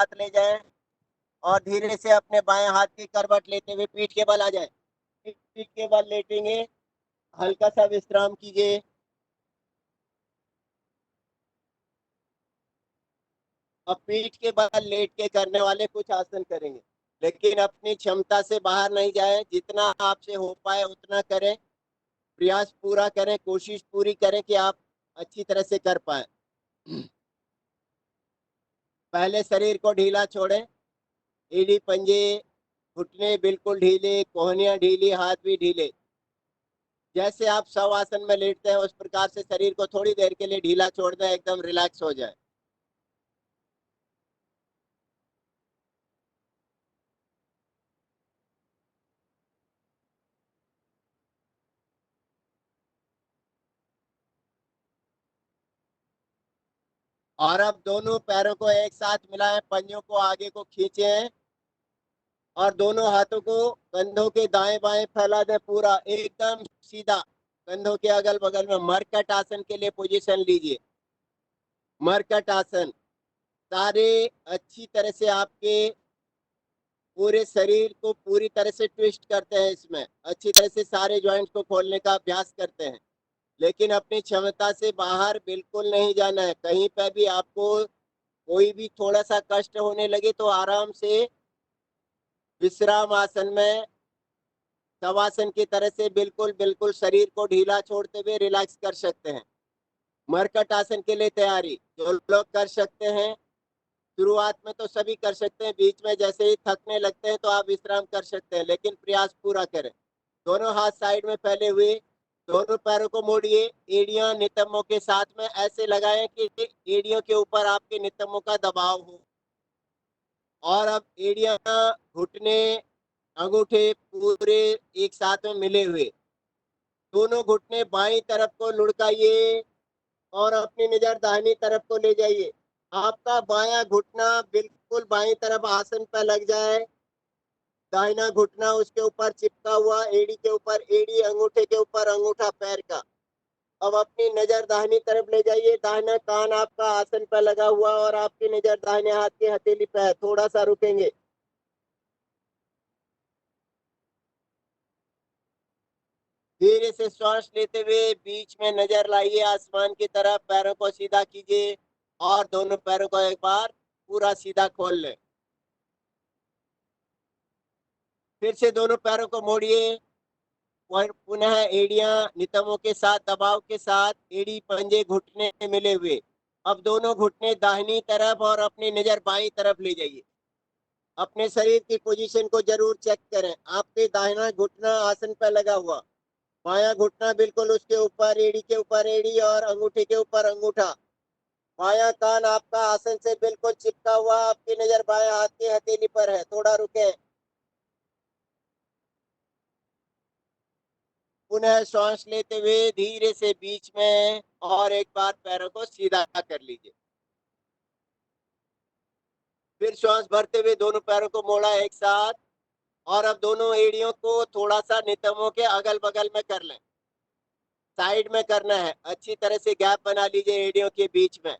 हाथ ले जाएं और धीरे से अपने बाएं हाथ की करवट लेते हुए पीठ के बल आ जाए। पीठ के बल लेटेंगे, हल्का सा विश्राम कीजिए। अब पीठ के बल लेट के करने वाले कुछ आसन करेंगे, लेकिन अपनी क्षमता से बाहर नहीं जाए। जितना आपसे हो पाए उतना करें, प्रयास पूरा करें, कोशिश पूरी करें कि आप अच्छी तरह से कर पाए। पहले शरीर को ढीला छोड़ें, एड़ी पंजे घुटने बिल्कुल ढीले, कोहनियां ढीली, हाथ भी ढीले। जैसे आप शवासन में लेटते हैं उस प्रकार से शरीर को थोड़ी देर के लिए ढीला छोड़ दें, एकदम रिलैक्स हो जाए। और अब दोनों पैरों को एक साथ मिलाएं, पंजों को आगे को खींचें और दोनों हाथों को कंधों के दाएं बाएं फैला दें, पूरा एकदम सीधा कंधों के अगल बगल में। मरकट आसन के लिए पोजीशन लीजिए। मरकट आसन सारे अच्छी तरह से आपके पूरे शरीर को पूरी तरह से ट्विस्ट करते हैं, इसमें अच्छी तरह से सारे जॉइंट्स को खोलने का अभ्यास करते हैं, लेकिन अपनी क्षमता से बाहर बिल्कुल नहीं जाना है। कहीं पर भी आपको कोई भी थोड़ा सा कष्ट होने लगे तो आराम से विश्राम आसन में शवासन की तरह से बिल्कुल बिल्कुल शरीर को ढीला छोड़ते हुए रिलैक्स कर सकते हैं। मरकट आसन के लिए तैयारी जो लोग कर सकते हैं, शुरुआत में तो सभी कर सकते हैं, बीच में जैसे ही थकने लगते हैं तो आप विश्राम कर सकते हैं, लेकिन प्रयास पूरा करें। दोनों हाथ साइड में फैले हुए, दोनों पैरों को मोड़िए, एड़ियां नितंबों के साथ में ऐसे लगाएं कि एड़ियों के ऊपर आपके नितंबों का दबाव हो। और अब एड़ियां, घुटने, अंगूठे पूरे एक साथ में मिले हुए, दोनों घुटने बाईं तरफ को लुढ़काइए और अपनी नजर दाहिनी तरफ को ले जाइए। आपका बायां घुटना बिल्कुल बाईं तरफ आसन पर लग जाए, दाहिना घुटना उसके ऊपर चिपका हुआ, एड़ी के ऊपर एड़ी, अंगूठे के ऊपर अंगूठा पैर का। अब अपनी नजर दाहिनी तरफ ले जाइए, दाहिना कान आपका आसन पर लगा हुआ और आपकी नजर दाहिने हाथ की हथेली पर है। थोड़ा सा रुकेंगे। धीरे से श्वास लेते हुए बीच में नजर लाइए आसमान की तरफ, पैरों को सीधा कीजिए और दोनों पैरों को एक बार पूरा सीधा खोल लें। फिर से दोनों पैरों को मोड़िए और पुनः एड़ियां नितंबों के साथ दबाव के साथ, एड़ी पंजे घुटने मिले हुए। अब दोनों घुटने दाहिनी तरफ और अपनी नजर बाईं तरफ ले जाइए। अपने शरीर की पोजीशन को जरूर चेक करें। आपके दाहिना घुटना आसन पर लगा हुआ, बायां घुटना बिल्कुल उसके ऊपर, एड़ी के ऊपर एड़ी और अंगूठे के ऊपर अंगूठा। बायां कान आपका आसन से बिल्कुल चिपका हुआ, आपकी नजर बायां हाथ की हथेली पर है। थोड़ा रुके। पुनः श्वास लेते हुए धीरे से बीच में और एक बार पैरों को सीधा कर लीजिए। फिर श्वास भरते हुए दोनों पैरों को मोड़ा एक साथ और अब दोनों एड़ियों को थोड़ा सा नितंबों के अगल बगल में कर लें। साइड में करना है, अच्छी तरह से गैप बना लीजिए एड़ियों के बीच में,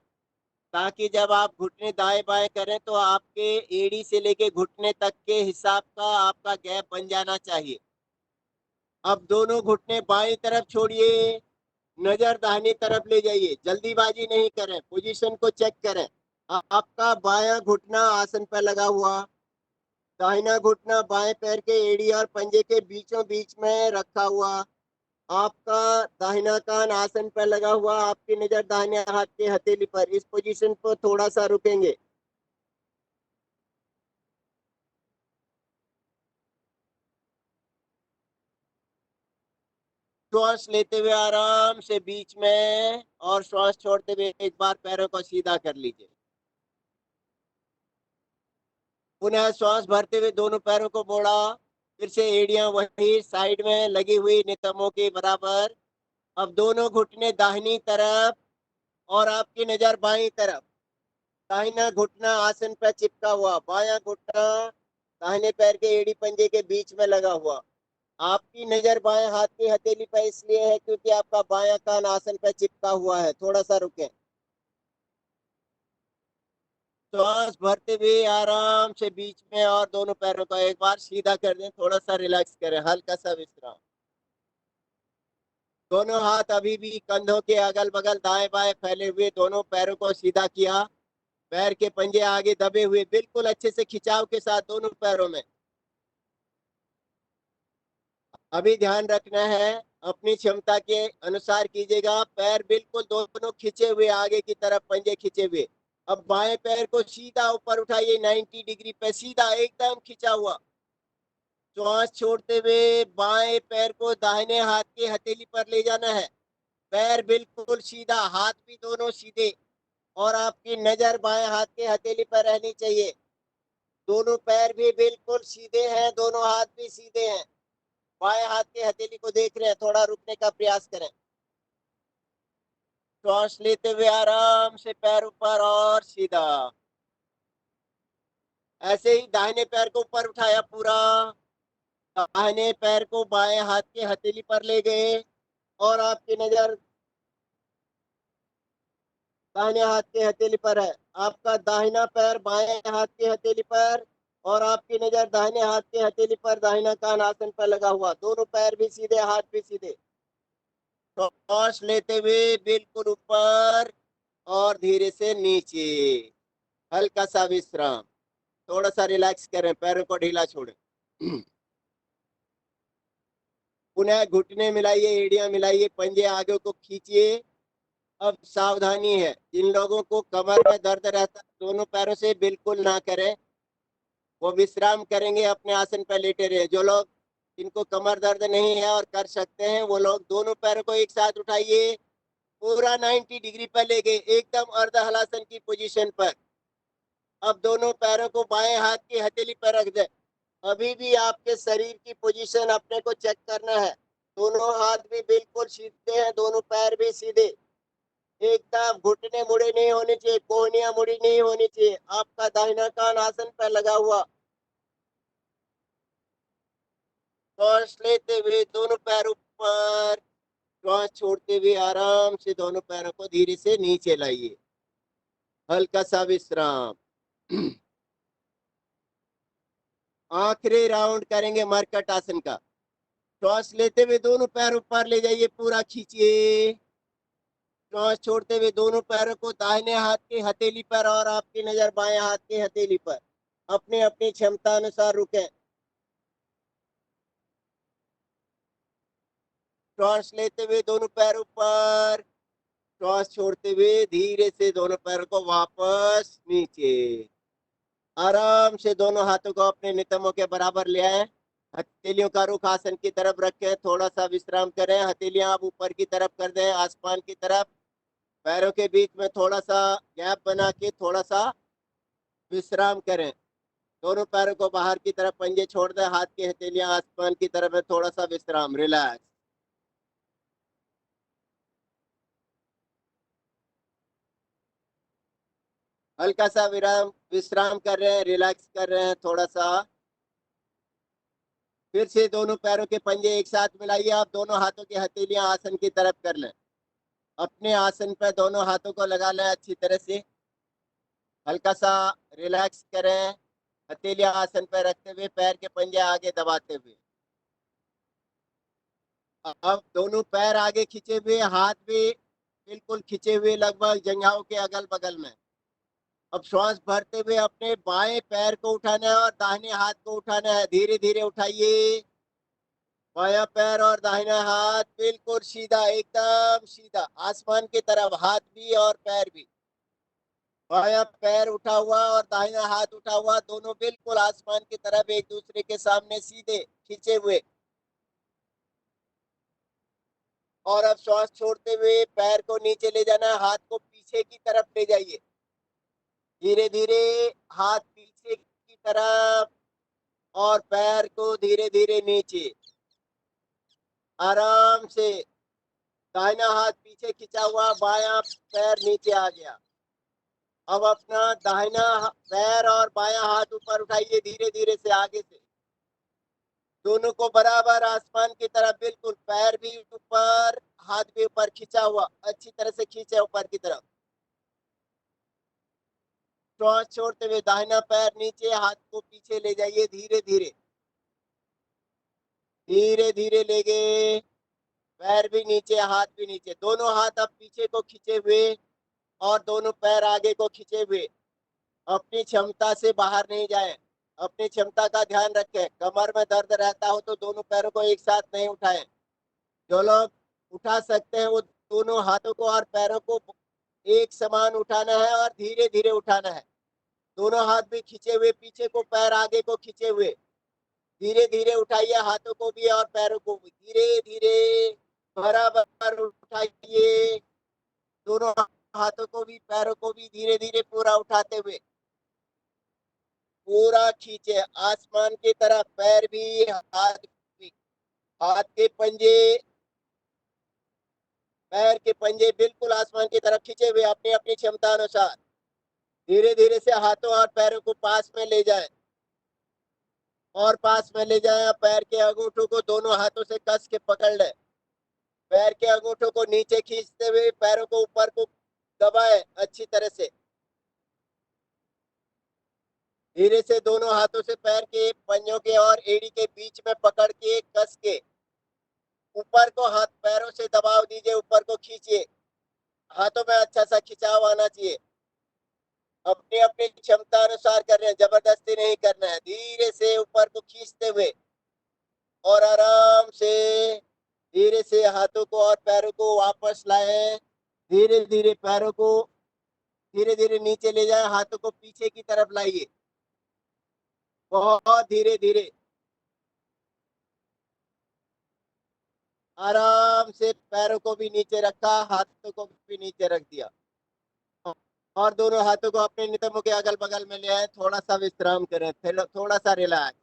ताकि जब आप घुटने दाएं बाएं करें तो आपके एड़ी से लेके घुटने तक के हिसाब का आपका गैप बन जाना चाहिए। अब दोनों घुटने बाईं तरफ छोड़िए, नजर दाहिनी तरफ ले जाइए। जल्दीबाजी नहीं करें, पोजीशन को चेक करें। आपका बायां घुटना आसन पर लगा हुआ, दाहिना घुटना बाएं पैर के एड़ी और पंजे के बीचों बीच में रखा हुआ, आपका दाहिना कान आसन पर लगा हुआ, आपकी नजर दाहिने हाथ की हथेली पर। इस पोजीशन पर थोड़ा सा रुकेंगे। श्वास लेते हुए आराम से बीच में और श्वास छोड़ते हुए एक बार पैरों को सीधा कर लीजिए। पुनः श्वास भरते हुए दोनों पैरों को मोड़ा, फिर से एड़ियां वही साइड में लगी हुई नितंबों के बराबर। अब दोनों घुटने दाहिनी तरफ और आपकी नजर बाईं तरफ। दाहिना घुटना आसन पर चिपका हुआ, बायां घुटना दाहिने पैर के एड़ी पंजे के बीच में लगा हुआ। आपकी नजर बाएं हाथ की हथेली पर इसलिए है क्योंकि आपका बायां कान आसन पर चिपका हुआ है। थोड़ा सा रुके। श्वास भरते हुए आराम से बीच में और दोनों पैरों को एक बार सीधा कर दें, थोड़ा सा रिलैक्स करें, हल्का सा विश्राम। दोनों हाथ अभी भी कंधों के अगल बगल दाएं बाएं फैले हुए, दोनों पैरों को सीधा किया, पैर के पंजे आगे दबे हुए, बिल्कुल अच्छे से खिंचाव के साथ दोनों पैरों में। अभी ध्यान रखना है, अपनी क्षमता के अनुसार कीजिएगा। पैर बिल्कुल दोनों खींचे हुए, आगे की तरफ पंजे खींचे हुए। अब बाएं पैर को सीधा ऊपर उठाइए, 90 डिग्री पे सीधा एकदम खिंचा हुआ। श्वास छोड़ते हुए बाएं पैर को दाहिने हाथ की हथेली पर ले जाना है। पैर बिल्कुल सीधा, हाथ भी दोनों सीधे, और आपकी नजर बाएं हाथ की हथेली पर रहनी चाहिए। दोनों पैर भी बिल्कुल सीधे हैं, दोनों हाथ भी सीधे हैं। बाएं हाथ की हथेली को देख रहे हैं, थोड़ा रुकने का प्रयास करें। श्वास लेते हुए आराम से पैर ऊपर और सीधा। ऐसे ही दाहिने पैर को ऊपर उठाया पूरा, दाहिने पैर को बाएं हाथ की हथेली पर ले गए, और आपकी नजर दाहिने हाथ की हथेली पर है। आपका दाहिना पैर बाएं हाथ की हथेली पर, और आपकी नजर दाहिने हाथ की हथेली पर, दाहिना कान आसन पर लगा हुआ, दोनों पैर भी सीधे, हाथ भी सीधे। श्वास लेते हुए बिल्कुल ऊपर और धीरे से नीचे, हल्का सा विश्राम, थोड़ा सा रिलैक्स करें, पैरों को ढीला छोड़ें। पुनः घुटने मिलाइए, एड़ियां मिलाइए, पंजे आगे को खींचिए। अब सावधानी है, जिन लोगों को कमर में दर्द रहता है दोनों पैरों से बिल्कुल ना करें, वो विश्राम करेंगे, अपने आसन पर लेटे रहे। जो लोग जिनको कमर दर्द नहीं है और कर सकते हैं, वो लोग दोनों पैरों को एक साथ उठाइए, पूरा 90 डिग्री पर ले गए, एकदम अर्ध हलासन की पोजीशन पर। अब दोनों पैरों को बाएं हाथ की हथेली पर रख दे। अभी भी आपके शरीर की पोजीशन अपने को चेक करना है। दोनों हाथ भी बिल्कुल सीधे हैं, दोनों पैर भी सीधे, एकदम घुटने मुड़े नहीं होने चाहिए, कोहनियां मुड़ी नहीं होनी चाहिए। आपका दाहिना कान आसन पर लगा हुआ। श्वास लेते हुए दोनों पैर ऊपर, श्वास छोड़ते हुए आराम से दोनों पैरों को धीरे से नीचे लाइए, हल्का सा विश्राम। आखिरी राउंड करेंगे मरकट आसन का। श्वास लेते हुए दोनों पैर ऊपर ले जाइए, पूरा खींचिए। श्वास छोड़ते हुए दोनों पैरों को दाहिने हाथ की हथेली पर, और आपकी नजर बाएं हाथ की हथेली पर, अपनी अपनी क्षमता अनुसार रुकें। श्वास लेते हुए दोनों पैर ऊपर, श्वास छोड़ते हुए धीरे से दोनों पैरों को वापस नीचे। आराम से दोनों हाथों को अपने नितंबों के बराबर ले आए, हथेलियों का रुख आसन की तरफ रखें, थोड़ा सा विश्राम करें। हथेलियां आप ऊपर की तरफ कर दें, आसमान की तरफ। पैरों के बीच में थोड़ा सा गैप बना के थोड़ा सा विश्राम करें। दोनों पैरों को बाहर की तरफ पंजे छोड़ दें, हाथ की हथेलियां आसमान की तरफ है, थोड़ा सा विश्राम, रिलैक्स। हल्का सा विराम विश्राम कर रहे हैं, रिलैक्स कर रहे हैं थोड़ा सा। फिर से दोनों पैरों के पंजे एक साथ मिलाइए, आप दोनों हाथों की हथेलियां आसन की तरफ कर लें। अपने आसन पर दोनों हाथों को लगा लें अच्छी तरह से, हल्का सा रिलैक्स करें। हथेलियां आसन पर रखते हुए, पैर के पंजे आगे दबाते हुए। अब दोनों पैर आगे खींचे हुए, हाथ भी बिल्कुल खींचे हुए, लगभग जंघाओं के अगल बगल में। अब श्वास भरते हुए अपने बाएं पैर को उठाना है और दाहिने हाथ को उठाना है, धीरे धीरे उठाइए। बायां पैर और दाहिना हाथ बिल्कुल सीधा, एकदम सीधा आसमान की तरफ, हाथ भी और पैर भी। बायां पैर उठा हुआ और दाहिना हाथ उठा हुआ, दोनों बिल्कुल आसमान की तरफ, एक दूसरे के सामने सीधे खींचे हुए। और अब श्वास छोड़ते हुए पैर को नीचे ले जाना है, हाथ को पीछे की तरफ ले जाइए, धीरे धीरे हाथ पीछे की तरफ, और पैर को धीरे धीरे नीचे, आराम से। दाहिना हाथ पीछे खिंचा हुआ, बायां पैर नीचे आ गया। अब अपना दाहिना पैर और बायां हाथ ऊपर उठाइए, धीरे धीरे से आगे से, दोनों को बराबर आसमान की तरफ, बिल्कुल पैर भी ऊपर, हाथ भी ऊपर खींचा हुआ, अच्छी तरह से खींचे ऊपर की तरफ। श्वास छोड़ते हुए दाहिना पैर नीचे, हाथ को पीछे ले जाइए धीरे धीरे, धीरे धीरे ले गए, पैर भी नीचे, हाथ भी नीचे, दोनों हाथ अब पीछे को खींचे हुए और दोनों पैर आगे को खींचे हुए। अपनी क्षमता से बाहर नहीं जाए, अपनी क्षमता का ध्यान रखें। कमर में दर्द रहता हो तो दोनों पैरों को एक साथ नहीं उठाएं। जो लोग उठा सकते हैं वो दोनों हाथों को और पैरों को एक समान उठाना है और धीरे धीरे उठाना है। दोनों हाथ भी खींचे हुए, पीछे को पैर आगे को खींचे हुए, धीरे धीरे उठाइए, हाथों को भी और पैरों को भी धीरे धीरे बराबर उठाइए। दोनों हाथों को भी पैरों को भी धीरे धीरे पूरा उठाते हुए पूरा खींचे आसमान की तरफ, पैर भी हाथ भी, हाथ के पंजे, पैर के पंजे बिल्कुल आसमान की तरफ खींचे हुए अपनी अपनी क्षमता अनुसार। धीरे धीरे से हाथों और पैरों को पास में ले जाएं और पास में ले जाएं। पैर के अंगूठों को दोनों हाथों से कस के पकड़ लें, पैर के अंगूठों को नीचे खींचते हुए पैरों को ऊपर को दबाएं अच्छी तरह से। धीरे से दोनों हाथों से पैर के पंजों के और एड़ी के बीच में पकड़ के कस के ऊपर को हाथ पैरों से दबाव दीजिए, ऊपर को खींचिए, हाथों में अच्छा सा खिंचाव आना चाहिए। अपनी अपनी क्षमता अनुसार कर रहे हैं, जबरदस्ती नहीं करना है। धीरे से ऊपर को खींचते हुए और आराम से धीरे से हाथों को और पैरों को वापस लाएं। धीरे धीरे पैरों को धीरे धीरे नीचे ले जाएं, हाथों को पीछे की तरफ लाइए, बहुत धीरे धीरे आराम से। पैरों को भी नीचे रखा, हाथों को भी नीचे रख दिया और दोनों हाथों को अपने नितंबों के अगल बगल में ले आए। थोड़ा सा विश्राम करें, थोड़ा सा रिलैक्स।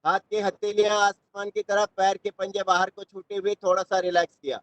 हाथ की हथेलियां आसमान की तरफ, पैर के पंजे बाहर को छूटे हुए, थोड़ा सा रिलैक्स किया।